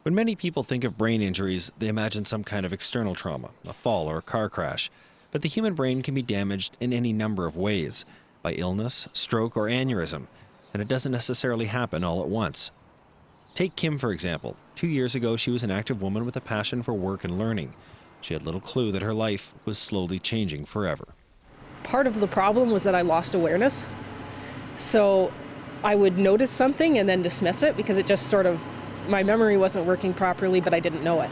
When many people think of brain injuries, they imagine some kind of external trauma, a fall or a car crash. But the human brain can be damaged in any number of ways, by illness, stroke, or aneurysm, and it doesn't necessarily happen all at once. Take Kim, for example. 2 years ago, she was an active woman with a passion for work and learning. She had little clue that her life was slowly changing forever. Part of the problem was that I lost awareness. So I would notice something and then dismiss it because it just sort of, my memory wasn't working properly, but I didn't know it.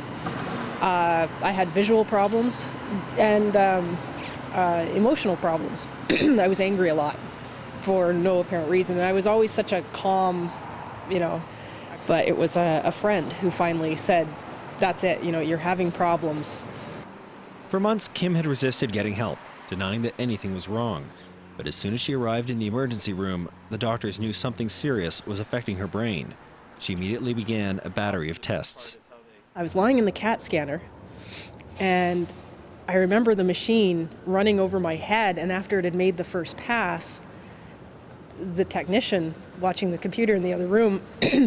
I had visual problems and emotional problems. I was angry a lot for no apparent reason. And I was always such a calm, but it was a friend who finally said, that's it, you're having problems. For months, Kim had resisted getting help, denying that anything was wrong. But as soon as she arrived in the emergency room, the doctors knew something serious was affecting her brain. She immediately began a battery of tests. I was lying in the CAT scanner, and I remember the machine running over my head, and after it had made the first pass, the technician watching the computer in the other room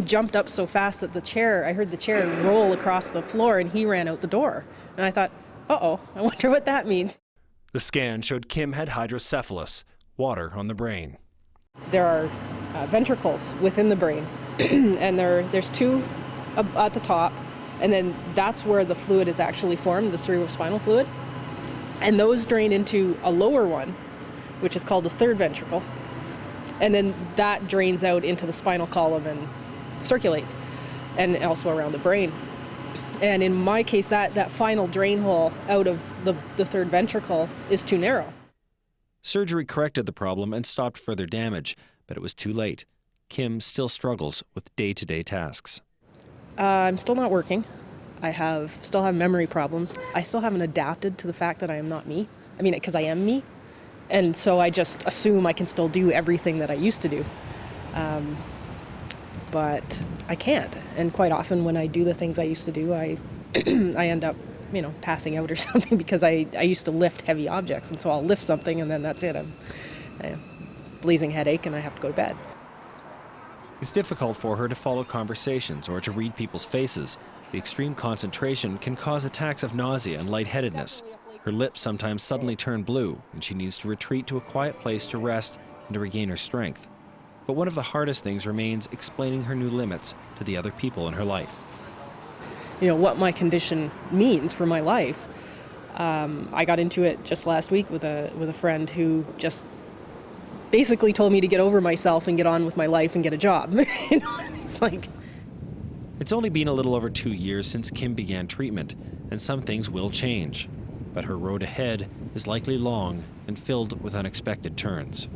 jumped up so fast that I heard the chair roll across the floor, and he ran out the door. And I thought, uh-oh, I wonder what that means. The scan showed Kim had hydrocephalus, water on the brain. There are ventricles within the brain, and there's two at the top, and then that's where the fluid is actually formed, the cerebrospinal fluid. And those drain into a lower one, which is called the third ventricle. And then that drains out into the spinal column and circulates, and also around the brain. And in my case, that final drain hole out of the third ventricle is too narrow. Surgery corrected the problem and stopped further damage, but it was too late. Kim still struggles with day-to-day tasks. I'm still not working. I still have memory problems. I still haven't adapted to the fact that I am not me. Because I am me. And so I just assume I can still do everything that I used to do. But I can't. And quite often when I do the things I used to do, I end up, passing out or something because I used to lift heavy objects. And so I'll lift something and then that's it. I have blazing headache and I have to go to bed. It's difficult for her to follow conversations or to read people's faces. The extreme concentration can cause attacks of nausea and lightheadedness. Her lips sometimes suddenly turn blue, and she needs to retreat to a quiet place to rest and to regain her strength. But one of the hardest things remains explaining her new limits to the other people in her life. What my condition means for my life. I got into it just last week with a friend who just basically told me to get over myself and get on with my life and get a job. It's like... It's only been a little over 2 years since Kim began treatment, and some things will change. But her road ahead is likely long and filled with unexpected turns.